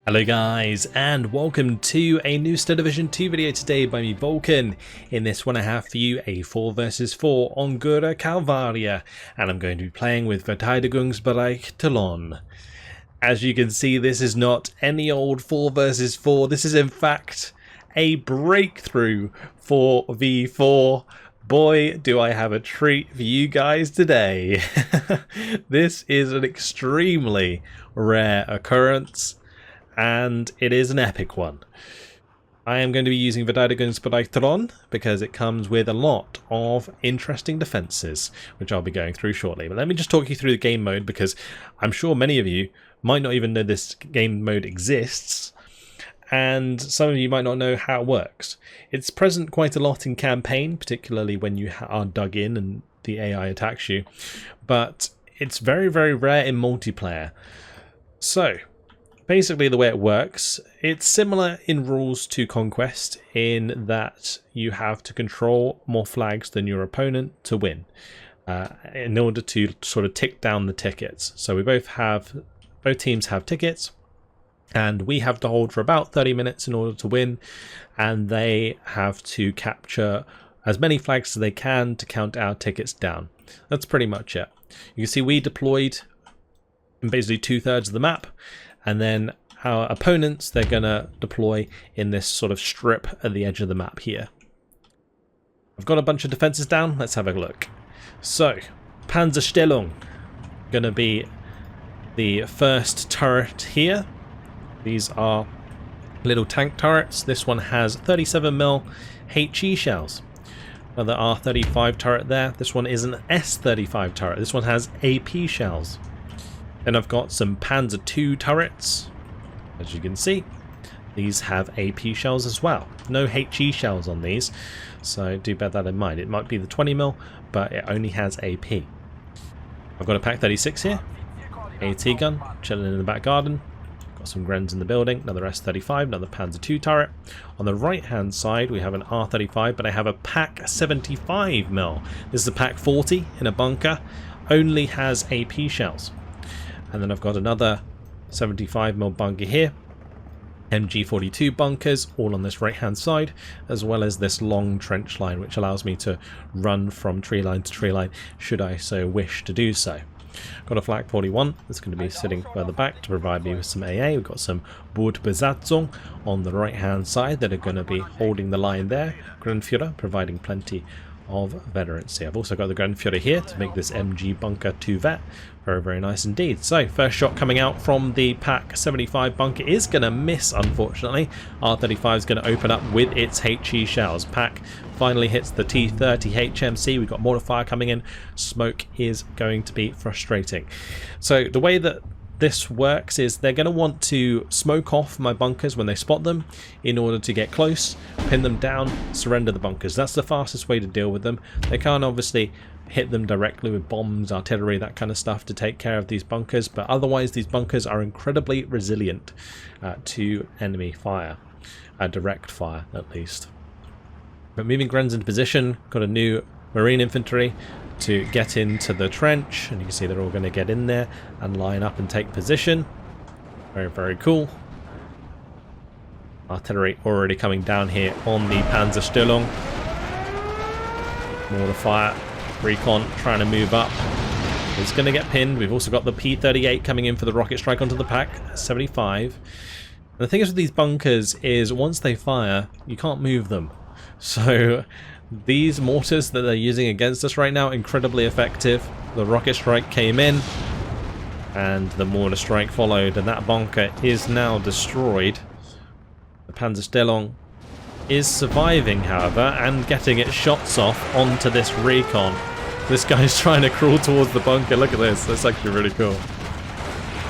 Hello guys, and welcome to a new Star Division 2 video today by me, Vulcan. In this one I have for you a 4 versus 4 on Gora Kalwaria, and I'm going to be playing with Verteidigungsbereich Toulon. As you can see, this is not any old 4 versus 4, this is in fact a breakthrough 4v4. Boy, do I have a treat for you guys today. This is an extremely rare occurrence, and it is an epic one. I am going to be using Verteidigungsbereich Toulon because it comes with a lot of interesting defences, which I'll be going through shortly. But let me just talk you through the game mode, because I'm sure many of you might not even know this game mode exists, and some of you might not know how it works. It's present quite a lot in campaign, particularly when you are dug in and the AI attacks you, but it's very, very rare in multiplayer. So basically the way it works, it's similar in rules to Conquest in that you have to control more flags than your opponent to win in order to sort of tick down the tickets. So both teams have tickets, and we have to hold for about 30 minutes in order to win, and they have to capture as many flags as they can to count our tickets down. That's pretty much it. You can see we deployed in basically 2/3 of the map, and then our opponents, they're going to deploy in this sort of strip at the edge of the map here. I've got a bunch of defences down. Let's have a look. So, Panzerstellung, going to be the first turret here. These are little tank turrets. This one has 37mm HE shells. Another R35 turret there. This one is an S35 turret. This one has AP shells. Then I've got some Panzer II turrets. As you can see, these have AP shells as well. No HE shells on these, so do bear that in mind. It might be the 20mm, but it only has AP. I've got a Pak 36 here, AT gun, chilling in the back garden. Got some Grens in the building, another S35, another Panzer II turret. On the right hand side we have an R35, but I have a Pak 75mm. This is a Pak 40 in a bunker, only has AP shells. And then I've got another 75mm bunker here, MG42 bunkers, all on this right hand side, as well as this long trench line, which allows me to run from tree line to tree line should I so wish to do so. Got a Flak 41 that's going to be sitting further back to provide me with some AA. We've got some Bootbesatzung on the right hand side that are going to be holding the line there. Grandführer providing plenty of veterancy. I've also got the Grandführer here to make this MG bunker 2 vet. Very, very nice indeed. So, first shot coming out from the Pak 75 bunker is going to miss, unfortunately. R35 is going to open up with its HE shells. Pak finally hits the T30 HMC. We've got mortar fire coming in. Smoke is going to be frustrating. So, the way that this works is they're going to want to smoke off my bunkers when they spot them in order to get close, pin them down, surrender the bunkers. That's the fastest way to deal with them. They can't obviously hit them directly with bombs, artillery, that kind of stuff to take care of these bunkers, but otherwise these bunkers are incredibly resilient to enemy fire, direct fire at least. But moving Grens into position, got a new Marine infantry to get into the trench, and you can see they're all going to get in there and line up and take position. Very, very cool. Artillery already coming down here on the Panzerstellung. Mortar fire. Recon trying to move up. It's going to get pinned. We've also got the P38 coming in for the rocket strike onto the Pak 75. And the thing is with these bunkers is once they fire, you can't move them. So these mortars that they're using against us right now, incredibly effective. The rocket strike came in and the mortar strike followed, and that bunker is now destroyed. The Panzerstellung is surviving, however, and getting its shots off onto this recon. This guy's trying to crawl towards the bunker. Look at this. That's actually really cool.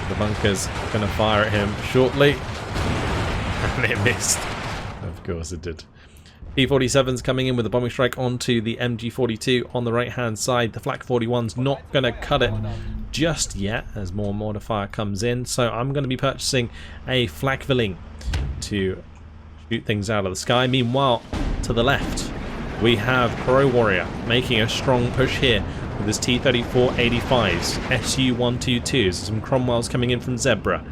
The bunker's going to fire at him shortly. And it missed. Of course it did. P-47's coming in with a bombing strike onto the MG42 on the right-hand side. The Flak 41's not going to cut it just yet as more mortar fire comes in. So I'm going to be purchasing a Flakvilling to shoot things out of the sky. Meanwhile, to the left, we have Gora Kalwaria making a strong push here with his T-34 85s, SU-122s, some Cromwells coming in from Zebra.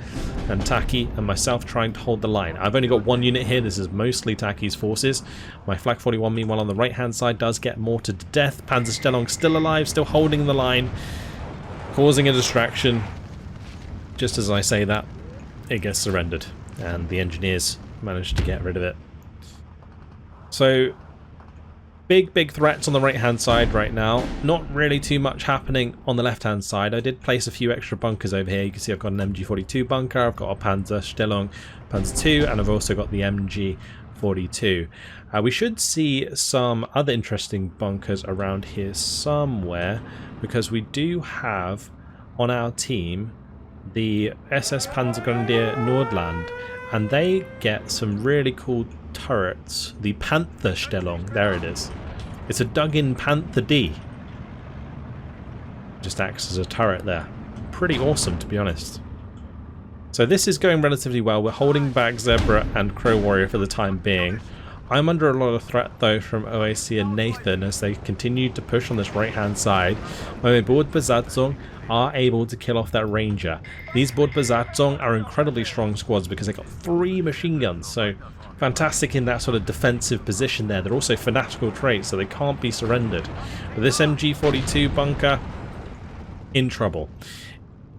and Taki and myself trying to hold the line. I've only got one unit here. This is mostly Taki's forces. My Flak 41, meanwhile, on the right-hand side does get mortared to death. Panzerstellung still alive, still holding the line, causing a distraction. Just as I say that, it gets surrendered, and the engineers managed to get rid of it. So, big threats on the right-hand side right now. Not really too much happening on the left-hand side. I did place a few extra bunkers over here. You can see I've got an MG42 bunker, I've got a Panzerstellung Panzer II, and I've also got the MG42. We should see some other interesting bunkers around here somewhere, because we do have on our team the SS Panzergrenadier Nordland, and they get some really cool turrets. The Pantherstellung, there it is. It's a dug-in Panther D. Just acts as a turret there. Pretty awesome, to be honest. So this is going relatively well. We're holding back Zebra and Crow Warrior for the time being. I'm under a lot of threat though from OAC and Nathan as they continue to push on this right-hand side. My Bordbesatzung are able to kill off that ranger. These Bordbesatzung are incredibly strong squads because they got 3 machine guns, so fantastic in that sort of defensive position there. They're also fanatical traits, so they can't be surrendered. But this MG42 bunker, in trouble.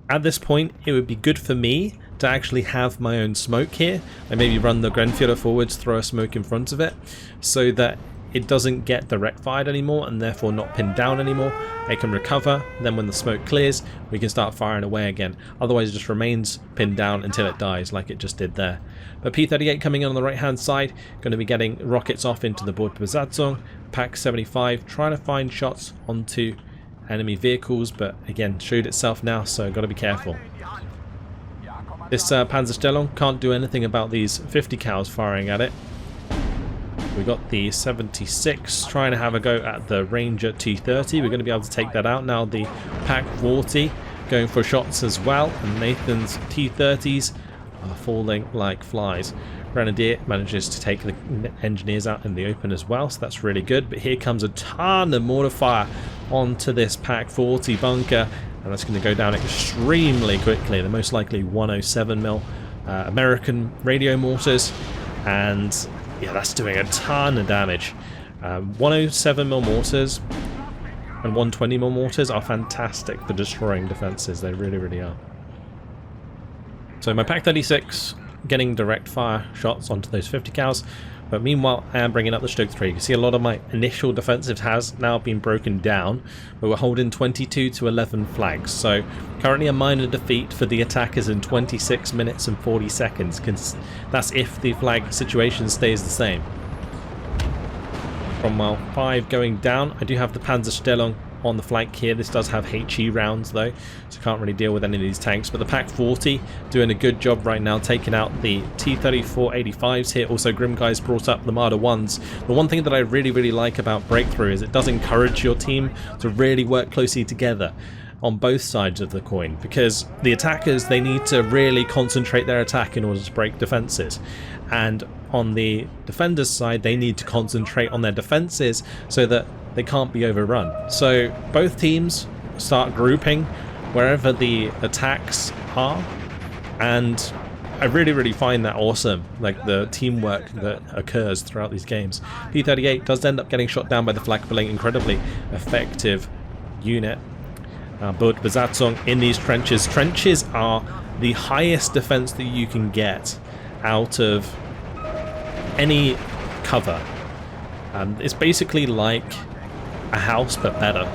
At this point, it would be good for me to actually have my own smoke here. I maybe run the Grenfjord forwards, throw a smoke in front of it, so that it doesn't get direct fired anymore and therefore not pinned down anymore. It can recover, then when the smoke clears, we can start firing away again. Otherwise it just remains pinned down until it dies, like it just did there. But P-38 coming in on the right hand side, going to be getting rockets off into the Bordbesatzung. Pak 75 trying to find shots onto enemy vehicles, but again showed itself now, so got to be careful. This Panzerstellung can't do anything about these 50 cows firing at it. We got the 76 trying to have a go at the Ranger T30. We're going to be able to take that out now. The Pak 40 going for shots as well, and Nathan's T30s are falling like flies. Grenadier manages to take the engineers out in the open as well, so that's really good. But here comes a ton of mortar fire onto this Pak 40 bunker, and that's going to go down extremely quickly. They're most likely 107mm American radio mortars, and yeah, that's doing a ton of damage. 107mm mortars and 120mm mortars are fantastic for destroying defences. They really are. So my Pak 36 getting direct fire shots onto those 50 cows, but meanwhile I am bringing up the Stug 3. You can see a lot of my initial defensive has now been broken down, but we're holding 22 to 11 flags. So currently a minor defeat for the attackers in 26 minutes and 40 seconds. That's if the flag situation stays the same. From mile 5 going down, I do have the Panzerstellung on the flank here. This does have HE rounds though, so can't really deal with any of these tanks. But the Pak 40 doing a good job right now, taking out the T-34-85s here. Also Grimguy's brought up the Marder 1s. The one thing that I really like about Breakthrough is it does encourage your team to really work closely together on both sides of the coin, because the attackers, they need to really concentrate their attack in order to break defenses, and on the defenders side they need to concentrate on their defenses so that they can't be overrun. So both teams start grouping wherever the attacks are, and I really find that awesome, like the teamwork that occurs throughout these games. P-38 does end up getting shot down by the Flakbeling, incredibly effective unit. Bordbesatzung in these trenches. Trenches are the highest defense that you can get out of any cover. It's basically like a house but better.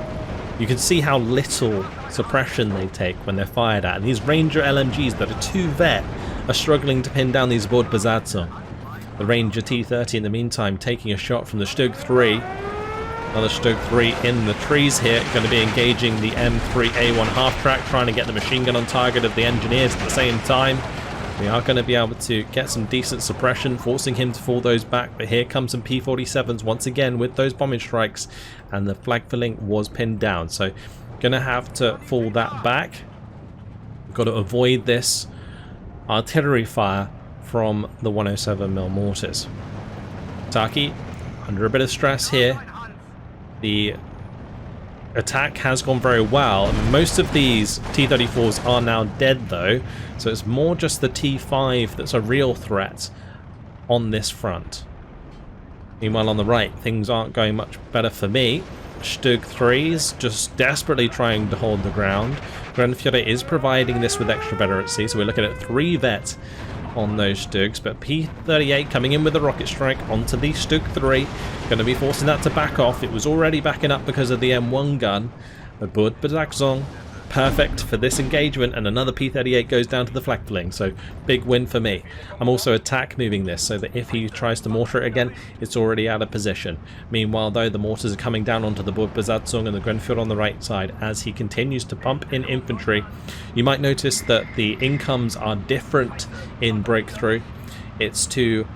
You can see how little suppression they take when they're fired at, and these Ranger LMGs that are 2 vet are struggling to pin down these Bordbesatzung. The Ranger T30 in the meantime taking a shot from the Stug 3. Another Stug 3 in the trees here, going to be engaging the M3A1 half-track, trying to get the machine gun on target of the engineers at the same time. We are going to be able to get some decent suppression, forcing him to fall those back, but here comes some P-47s once again with those bombing strikes, and the Flakbeling was pinned down, so going to have to fall that back. We've got to avoid this artillery fire from the 107mm mortars. Taki under a bit of stress here. The attack has gone very well. Most of these T-34s are now dead though, so it's more just the T-5 that's a real threat on this front. Meanwhile on the right, things aren't going much better for me. Stug 3's just desperately trying to hold the ground. Grenadier is providing this with extra veterancy, so we're looking at 3 vets on those Stugs, but P-38 coming in with the rocket strike onto the Stug 3, going to be forcing that to back off. It was already backing up because of the M1 gun, but Battlegroup perfect for this engagement, and another P-38 goes down to the flak fling, so big win for me. I'm also attack moving this so that if he tries to mortar it again, it's already out of position. Meanwhile though, the mortars are coming down onto the Battlegroup and the Grenadier on the right side as he continues to pump in infantry. You might notice that the incomes are different in Breakthrough. It's to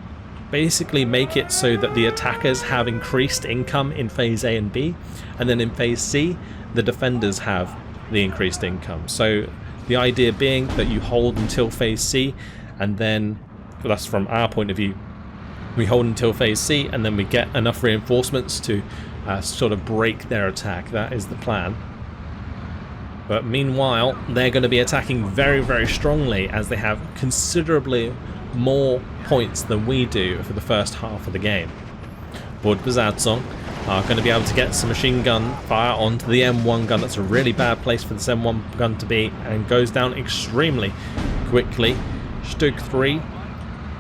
basically make it so that the attackers have increased income in phase A and B, and then in phase C the defenders have the increased income. So the idea being that you hold until phase C, and then, well, that's from our point of view, we hold until phase C and then we get enough reinforcements to sort of break their attack. That is the plan. But meanwhile they're going to be attacking very, very strongly as they have considerably more points than we do for the first half of the game. Battlegroup are going to be able to get some machine gun fire onto the M1 gun. That's a really bad place for this M1 gun to be, and goes down extremely quickly. Stug 3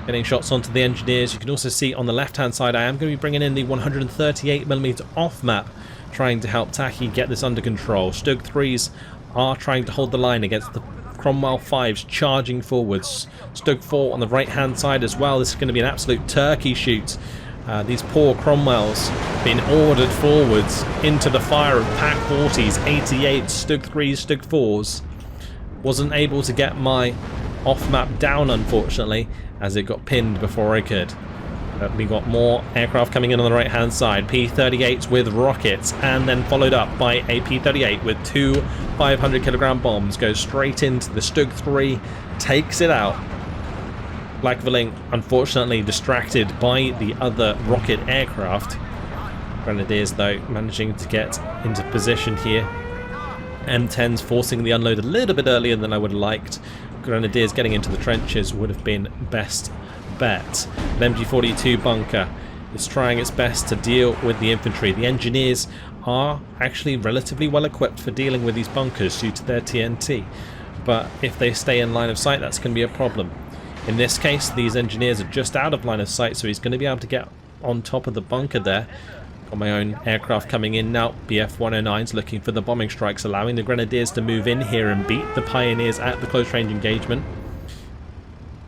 getting shots onto the engineers. You can also see on the left hand side I am going to be bringing in the 138mm off map, trying to help Taki get this under control. Stug 3s are trying to hold the line against the Cromwell 5s charging forwards. Stug 4 on the right hand side as well. This is going to be an absolute turkey shoot. These poor Cromwells being ordered forwards into the fire of Pack 40s, 88s, Stug 3s, Stug 4s. Wasn't able to get my off-map down, unfortunately, as it got pinned before I could. We got more aircraft coming in on the right-hand side. P-38s with rockets, and then followed up by a P-38 with 2 500-kilogram bombs. Goes straight into the Stug 3, takes it out. Blackvilling unfortunately distracted by the other rocket aircraft. Grenadiers though managing to get into position here. M10s forcing the unload a little bit earlier than I would have liked. Grenadiers getting into the trenches would have been best bet. The MG42 bunker is trying its best to deal with the infantry. The engineers are actually relatively well equipped for dealing with these bunkers due to their TNT, but if they stay in line of sight, that's going to be a problem. In this case, these engineers are just out of line of sight, so he's going to be able to get on top of the bunker there. Got my own aircraft coming in now. BF-109s looking for the bombing strikes, allowing the Grenadiers to move in here and beat the Pioneers at the close range engagement.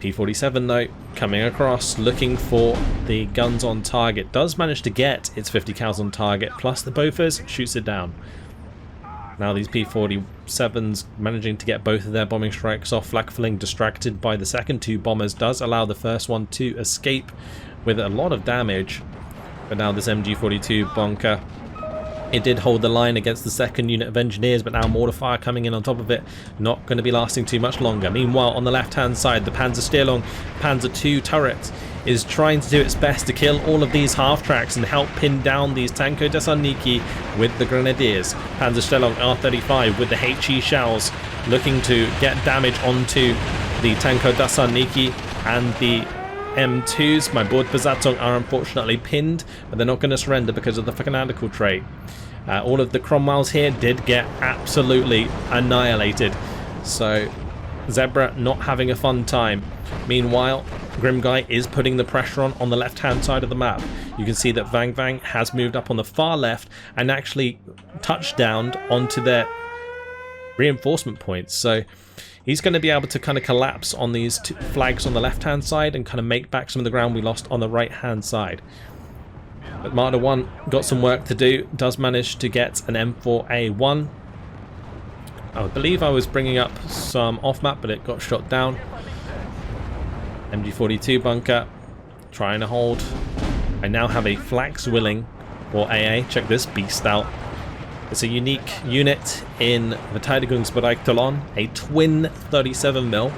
P-47 though, coming across, looking for the guns on target. Does manage to get its 50 cals on target, plus the Bofors shoots it down. Now these P-47s managing to get both of their bombing strikes off. Flakfling distracted by the second 2 bombers does allow the first one to escape with a lot of damage. But now this MG42 bunker, it did hold the line against the second unit of engineers, but now mortar fire coming in on top of it, not going to be lasting too much longer. Meanwhile on the left hand side, the Panzerstellung Panzer II turret is trying to do its best to kill all of these half-tracks and help pin down these Tanko Thessaloniki with the Grenadiers. Panzerstellung R35 with the HE shells looking to get damage onto the Tanko Thessaloniki, and the M2s, my Battlegroup, are unfortunately pinned, but they're not going to surrender because of the fanatical trait. All of the Cromwells here did get absolutely annihilated, so Zebra not having a fun time. Meanwhile, Grimguy is putting the pressure on the left hand side of the map. You can see that Vang Vang has moved up on the far left and actually touched down onto their reinforcement points, so he's going to be able to kind of collapse on these 2 flags on the left hand side and kind of make back some of the ground we lost on the right hand side. But Marder 1 got some work to do, does manage to get an M4A1. I believe I was bringing up some off map, but it got shot down. MG42 bunker trying to hold. I now have a Flax Willing or AA. Check this beast out. It's a unique unit in Verteidigungsbereich Toulon, a twin 37mm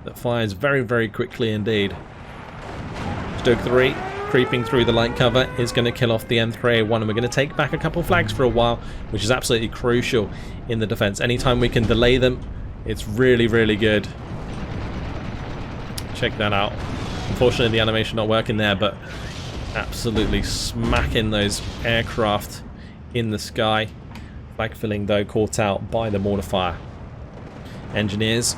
that fires very, very quickly indeed. Stug 3 creeping through the light cover is going to kill off the M3A1, and we're going to take back a couple flags for a while, which is absolutely crucial in the defense. Anytime we can delay them, it's really, really good. Check that out. Unfortunately, the animation not working there, but absolutely smacking those aircraft in the sky. Flag filling, though, caught out by the mortar fire. Engineers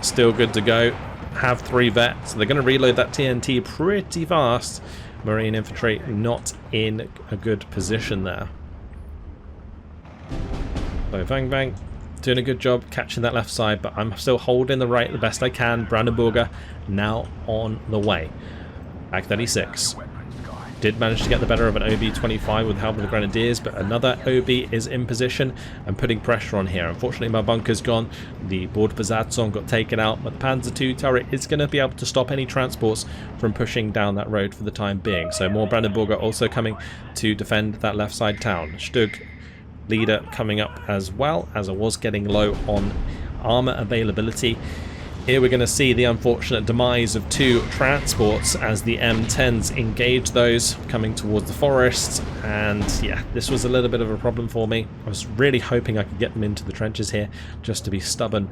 still good to go. Have 3 vets, so they're going to reload that TNT pretty fast. Marine infantry not in a good position there. So bang bang, doing a good job catching that left side, but I'm still holding the right the best I can. Brandenburger now on the way. Ag 36 did manage to get the better of an OB-25 with the help of the Grenadiers, but another OB is in position and putting pressure on here. Unfortunately, my bunker's gone. The Bordbesatzung got taken out, but the Panzer II turret is going to be able to stop any transports from pushing down that road for the time being. So more Brandenburger also coming to defend that left side town. Stug leader coming up as well, as I was getting low on armor availability. Here we're going to see the unfortunate demise of 2 transports as the M10s engage those coming towards the forest, and yeah, this was a little bit of a problem for me. I was really hoping I could get them into the trenches here just to be stubborn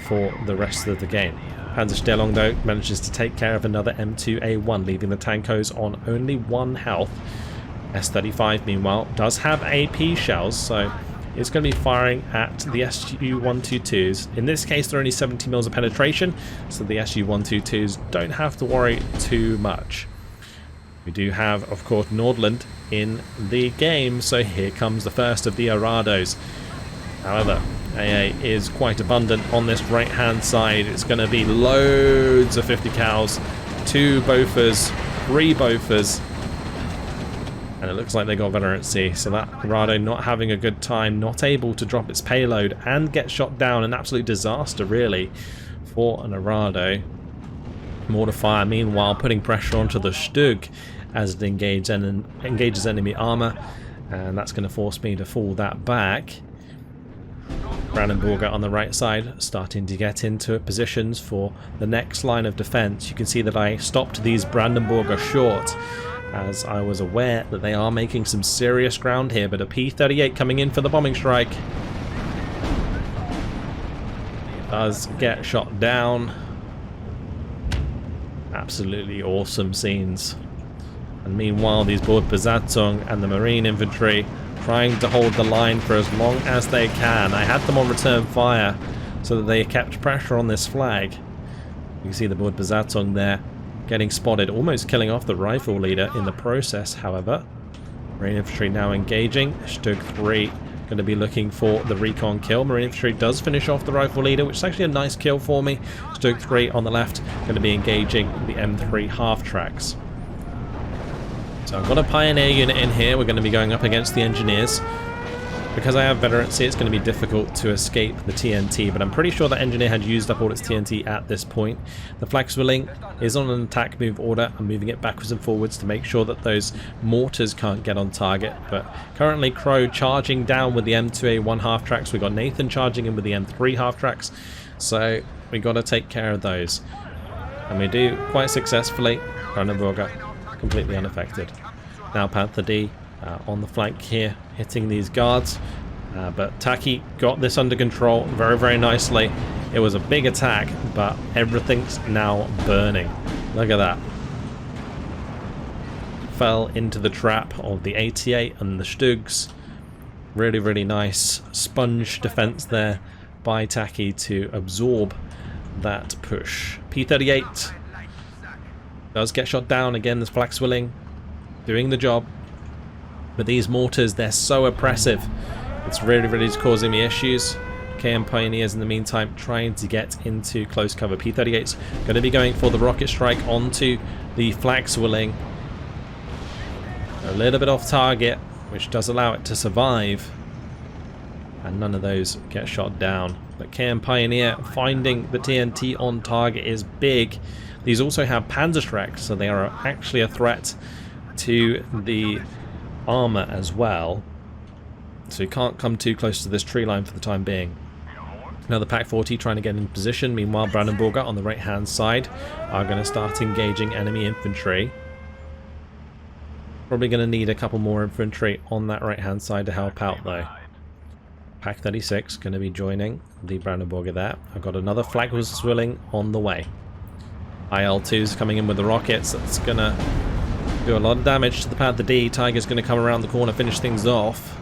for the rest of the game. Panzerstellung, though, manages to take care of another M2A1, leaving the Tankos on only 1 health. S-35, meanwhile, does have AP shells, so it's going to be firing at the Su-122s. In this case, they're only 70 mils of penetration, so the Su-122s don't have to worry too much. We do have, of course, Nordland in the game, so here comes the first of the Arados. However, AA is quite abundant on this right-hand side. It's going to be loads of 50 cals, 2 Bofors, 3 Bofors, and it looks like they got veterancy, so that Arado not having a good time, not able to drop its payload and get shot down. An absolute disaster, really, for an Arado. Mortar fire, meanwhile, putting pressure onto the Stug as it engages enemy armor, and that's going to force me to fall that back. Brandenburger on the right side starting to get into positions for the next line of defense. You can see that I stopped these Brandenburger short, as I was aware that they are making some serious ground here, but a P-38 coming in for the bombing strike. It does get shot down. Absolutely awesome scenes. And meanwhile, these Bordbesatzung and the Marine Infantry trying to hold the line for as long as they can. I had them on return fire so that they kept pressure on this flag. You can see the Bordbesatzung there getting spotted, almost killing off the rifle leader in the process, however. Marine Infantry now engaging. Stug 3 going to be looking for the recon kill. Marine Infantry does finish off the rifle leader, which is actually a nice kill for me. Stug 3 on the left going to be engaging the M3 half-tracks. So I've got a Pioneer unit in here. We're going to be going up against the Engineers. Because I have veterancy, it's going to be difficult to escape the TNT, but I'm pretty sure that Engineer had used up all its TNT at this point. The Flak-Zwilling is on an attack move order. I'm moving it backwards and forwards to make sure that those mortars can't get on target, but currently Crow charging down with the M2A1 half-tracks. We've got Nathan charging in with the M3 half-tracks, so we got to take care of those. And we do quite successfully. Brandenburger completely unaffected. Now Panther D on the flank here, hitting these guards, but Taki got this under control very, very nicely. It was a big attack, but everything's now burning. Look at that. Fell into the trap of the 88 and the Stugs. Really, really nice sponge defense there by Taki to absorb that push. P-38 does get shot down again. This Flak-Zwilling doing the job. But these mortars, they're so oppressive. It's really, really causing me issues. KM Pioneers in the meantime trying to get into close cover. P-38's going to be going for the rocket strike onto the Flak-Zwilling. A little bit off target, which does allow it to survive. And none of those get shot down. But KM Pioneer finding the TNT on target is big. These also have Panzerschreck, so they are actually a threat to the armor as well, so you can't come too close to this tree line for the time being. Another Pack 40 trying to get in position. Meanwhile, Brandenburger on the right hand side are going to start engaging enemy infantry. Probably going to need a couple more infantry on that right hand side to help out though. Pack 36 going to be joining the Brandenburger there. I've got another flag swilling on the way. IL-2's coming in with the rockets. That's going to do a lot of damage to the Panther D. Tiger's going to come around the corner, finish things off.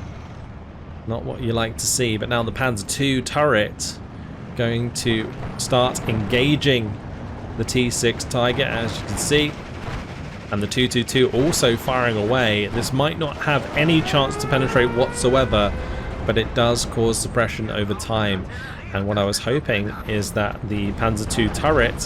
Not what you like to see, but now the Panzer II turret going to start engaging the T6 Tiger, as you can see. And the 222 also firing away. This might not have any chance to penetrate whatsoever, but it does cause suppression over time. And what I was hoping is that the Panzer II turret,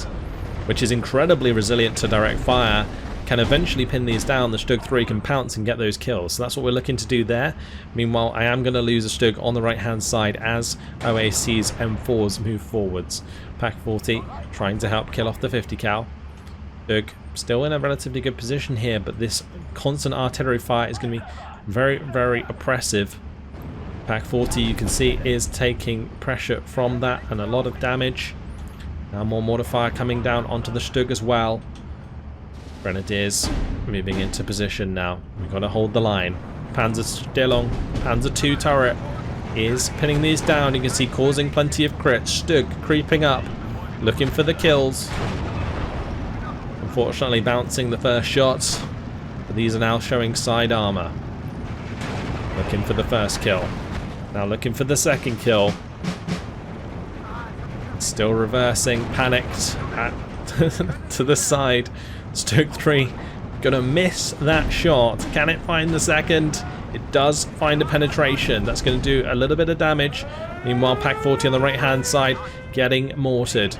which is incredibly resilient to direct fire, can eventually pin these down. The Stug 3 can pounce and get those kills. So that's what we're looking to do there. Meanwhile, I am going to lose a Stug on the right hand side as OAC's M4s move forwards. Pack 40 trying to help kill off the 50 cal. Stug still in a relatively good position here, but this constant artillery fire is going to be very, very oppressive. Pack 40, you can see, is taking pressure from that and a lot of damage. Now more mortar fire coming down onto the Stug as well. Grenadiers moving into position now. We've got to hold the line. Panzerstellung, Panzer II turret is pinning these down. You can see causing plenty of crits. Stug creeping up, looking for the kills. Unfortunately bouncing the first shots, but these are now showing side armor. Looking for the first kill. Now looking for the second kill. Still reversing, panicked to the side. Stug 3 gonna miss that shot. Can it find the second? It does find a penetration. That's going to do a little bit of damage. Meanwhile, Pack 40 on the right hand side getting mortared.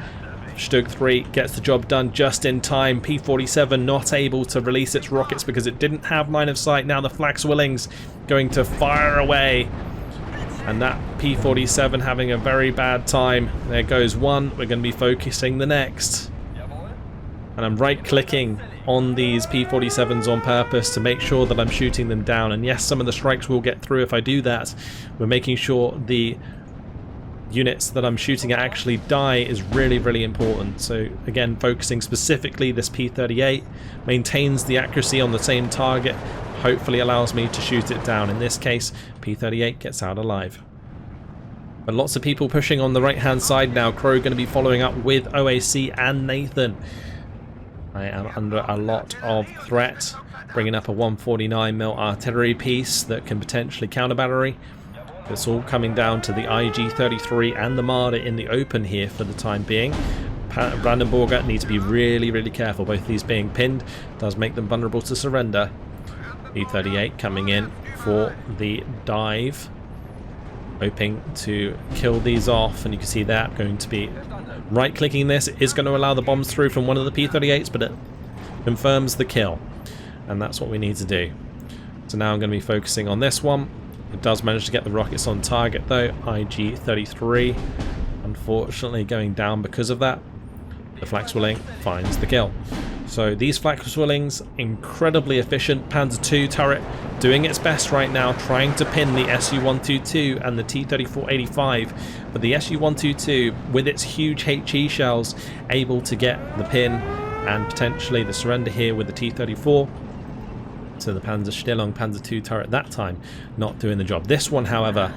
Stug 3 gets the job done just in time. P-47 not able to release its rockets because it didn't have line of sight. Now the Flak Swillings going to fire away. And that P-47 having a very bad time. There goes one. We're going to be focusing the next. And I'm right-clicking on these P-47s on purpose to make sure that I'm shooting them down. And yes, some of the strikes will get through if I do that. We're making sure the units that I'm shooting at actually die is really, really important. So again, focusing specifically this P-38 maintains the accuracy on the same target. Hopefully allows me to shoot it down. In this case, P-38 gets out alive. But lots of people pushing on the right-hand side now. Crow going to be following up with OAC and Nathan. I am under a lot of threat, bringing up a 149mm artillery piece that can potentially counter battery. It's all coming down to the IG-33 and the Marder in the open here for the time being. Brandenburger need to be really, really careful. Both of these being pinned does make them vulnerable to surrender. E-38 coming in for the dive, hoping to kill these off, and you can see that going to be right-clicking this. It is going to allow the bombs through from one of the P-38s, but it confirms the kill, and that's what we need to do. So now I'm going to be focusing on this one. It does manage to get the rockets on target though. IG-33 unfortunately going down because of that. The Flak Swilling finds the kill. So these Flak Swillings, incredibly efficient. Panzer II turret doing its best right now, trying to pin the Su-122 and the T-34-85. But the Su-122, with its huge HE shells, able to get the pin and potentially the surrender here with the T-34. So the Panzerstellung Panzer II turret that time not doing the job. This one, however,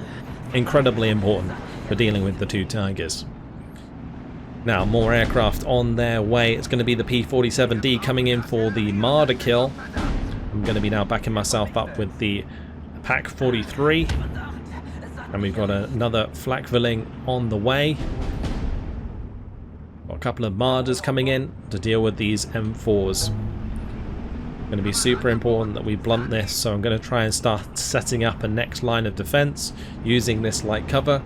incredibly important for dealing with the two Tigers. Now, more aircraft on their way. It's going to be the P-47D coming in for the Marder kill. I'm going to be now backing myself up with the Pack 43. And we've got another Flak Swilling on the way. Got a couple of Marders coming in to deal with these M4s. Going to be super important that we blunt this, so I'm going to try and start setting up a next line of defense using this light cover.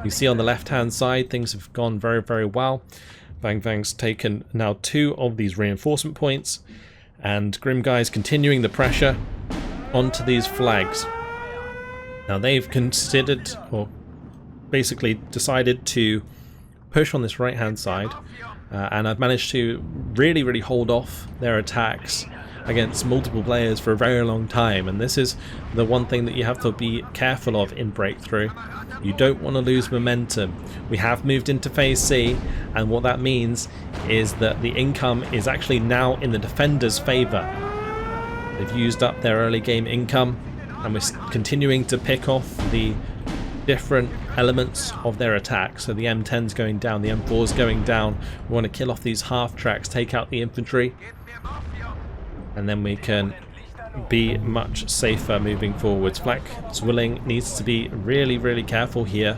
You see on the left hand side things have gone very, very well. Bang Bang's taken now 2 of these reinforcement points, and Grim Guy's continuing the pressure onto these flags. Now they've considered, or basically decided, to push on this right hand side, and I've managed to really, really hold off their attacks against multiple players for a very long time, and this is the one thing that you have to be careful of in Breakthrough. You don't want to lose momentum. We have moved into Phase C, and what that means is that the income is actually now in the defender's favour. They've used up their early game income, and we're continuing to pick off the different elements of their attack. So the M10's going down, the M4's going down. We want to kill off these half tracks, take out the infantry, and then we can be much safer moving forwards. Flak Zwilling needs to be really careful here,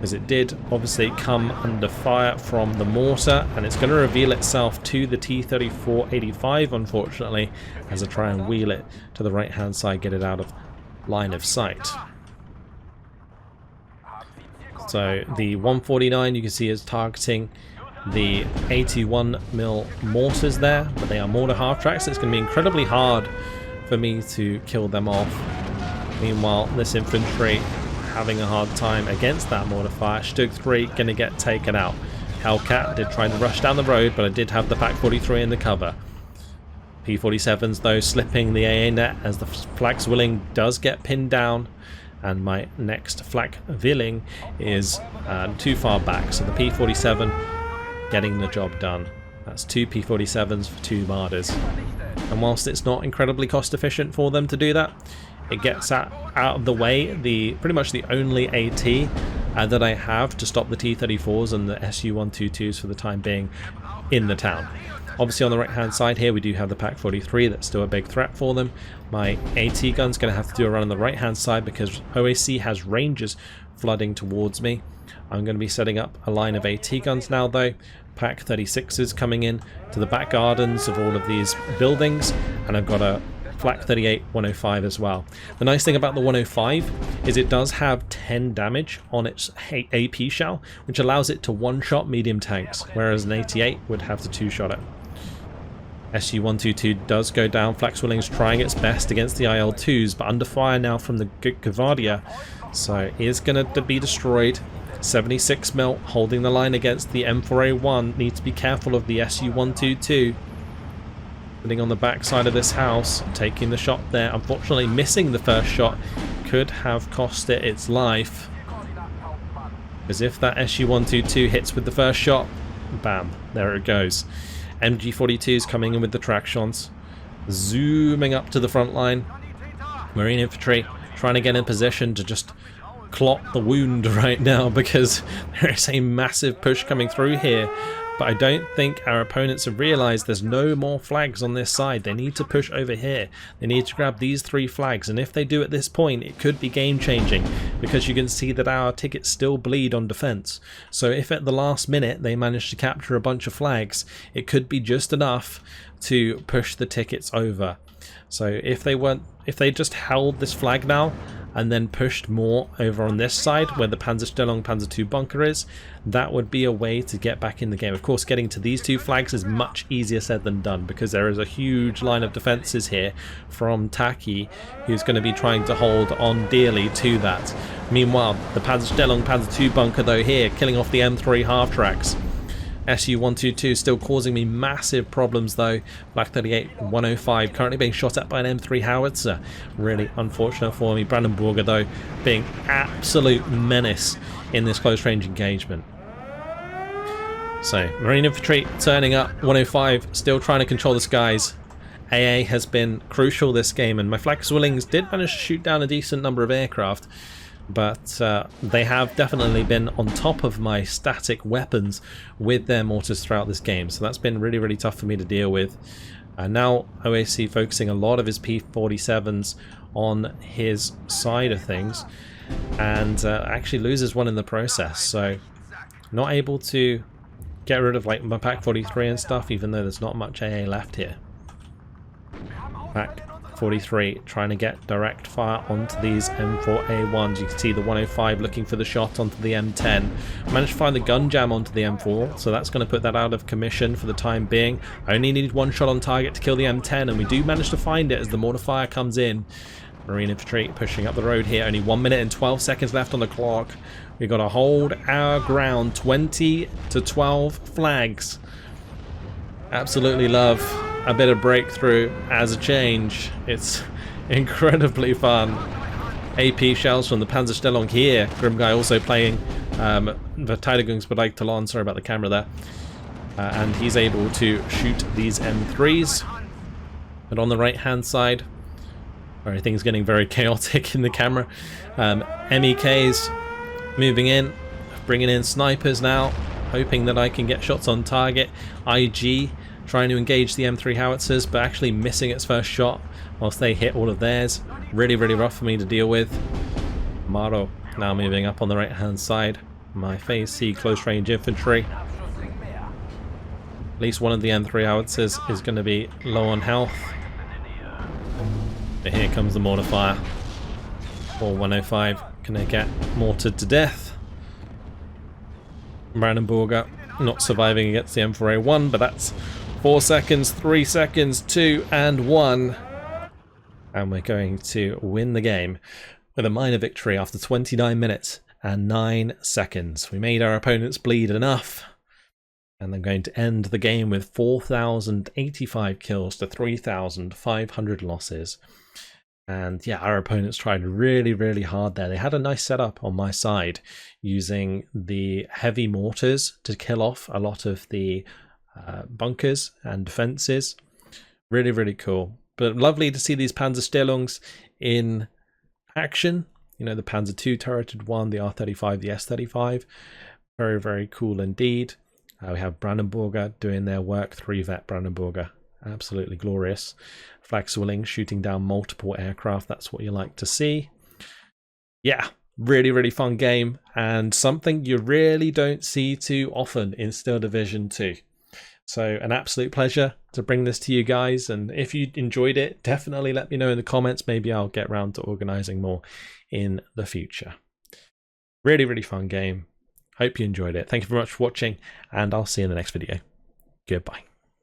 as it did obviously come under fire from the mortar, and it's going to reveal itself to the T-34-85 unfortunately, as I try and wheel it to the right hand side, get it out of line of sight. So the 149 you can see is targeting the 81mm mortars there, but they are mortar half tracks, so it's going to be incredibly hard for me to kill them off. Meanwhile, this infantry having a hard time against that mortar fire. Stug 3 going to get taken out. Hellcat did try to rush down the road, but I did have the Pak 43 in the cover. P47s though slipping the AA net as the Flak Zwilling does get pinned down, and my next Flak Zwilling is too far back, so the P47 getting the job done. That's 2 P47s for 2 Martyrs. And whilst it's not incredibly cost efficient for them to do that, it gets out of the way pretty much the only AT that I have to stop the T-34s and the Su-122s for the time being in the town. Obviously on the right hand side here we do have the Pak 43, that's still a big threat for them. My AT gun's going to have to do a run on the right hand side because OAC has Rangers flooding towards me. I'm going to be setting up a line of AT guns now though. Pak 36s coming in to the back gardens of all of these buildings, and I've got a Flak 38 105 as well. The nice thing about the 105 is it does have 10 damage on its AP shell, which allows it to one-shot medium tanks, whereas an 88 would have to two-shot it. Su-122 does go down. Flak Zwilling's trying its best against the IL-2s, but under fire now from the Kalwaria, so is going to be destroyed. 76mm holding the line against the M4A1. Need to be careful of the Su-122. Sitting on the back side of this house, taking the shot there. Unfortunately missing the first shot could have cost it its life, because if that Su-122 hits with the first shot, bam, there it goes. MG42s coming in with the tractions, zooming up to the front line. Marine infantry trying to get in position to just clot the wound right now, because there is a massive push coming through here. But I don't think our opponents have realised there's no more flags on this side. They need to push over here. They need to grab these 3 flags, and if they do at this point, it could be game changing, because you can see that our tickets still bleed on defence. So if at the last minute they manage to capture a bunch of flags, it could be just enough to push the tickets over. So if they just held this flag now and then pushed more over on this side where the Panzerstellung Panzer II bunker is, that would be a way to get back in the game. Of course, getting to these 2 flags is much easier said than done, because there is a huge line of defences here from Taki, who's going to be trying to hold on dearly to that. Meanwhile, the Panzerstellung Panzer II bunker though here, killing off the M3 half tracks. Su-122 still causing me massive problems though. Flak 38 105 currently being shot at by an M3 howitzer. Really unfortunate for me. Brandenburger though being absolute menace in this close range engagement. So Marine infantry turning up. 105 still trying to control the skies. AA has been crucial this game, and my Flak Zwillings did manage to shoot down a decent number of aircraft, but they have definitely been on top of my static weapons with their mortars throughout this game, so that's been really tough for me to deal with. Now OAC focusing a lot of his P47s on his side of things, and actually loses one in the process, so not able to get rid of like my Pak 43 and stuff, even though there's not much AA left here. Pak 43 trying to get direct fire onto these M4A1s. You can see the 105 looking for the shot onto the M10. Managed to find the gun jam onto the M4, so that's going to put that out of commission for the time being. I only need 1 shot on target to kill the M10, and we do manage to find it as the mortar fire comes in. Marine infantry pushing up the road here. Only 1 minute and 12 seconds left on the clock. We've got to hold our ground. 20 to 12 flags. Absolutely love a bit of breakthrough as a change. It's incredibly fun. AP shells from the Panzerstellung here. Grim Guy also playing Verteidigungsbereich Toulon. Sorry about the camera there. And he's able to shoot these M3s. But on the right hand side, everything's getting very chaotic in the camera. MEKs moving in, bringing in snipers now, hoping that I can get shots on target. IG trying to engage the M3 howitzers, but actually missing its first shot whilst they hit all of theirs. Really, really rough for me to deal with. Maro now moving up on the right hand side. My phase C close range infantry. At least one of the M3 howitzers is going to be low on health. But here comes the mortar fire. Or 105 gonna get mortared to death. Brandenburger not surviving against the M4A1, but that's 4 seconds, 3 seconds, 2 and 1. And we're going to win the game with a minor victory after 29 minutes and 9 seconds. We made our opponents bleed enough. And I'm going to end the game with 4,085 kills to 3,500 losses. And yeah, our opponents tried really, really hard there. They had a nice setup on my side using the heavy mortars to kill off a lot of the bunkers and defenses. Really, really cool. But lovely to see these Panzerstellungs in action. You know, the Panzer II turreted one, the R35, the S35. Very, very cool indeed. We have Brandenburger doing their work, 3 vet Brandenburger. Absolutely glorious. Flag swilling, shooting down multiple aircraft. That's what you like to see. Yeah, really, really fun game. And something you really don't see too often in Steel Division 2. So an absolute pleasure to bring this to you guys. And if you enjoyed it, definitely let me know in the comments. Maybe I'll get around to organising more in the future. Really, really fun game. Hope you enjoyed it. Thank you very much for watching, and I'll see you in the next video. Goodbye.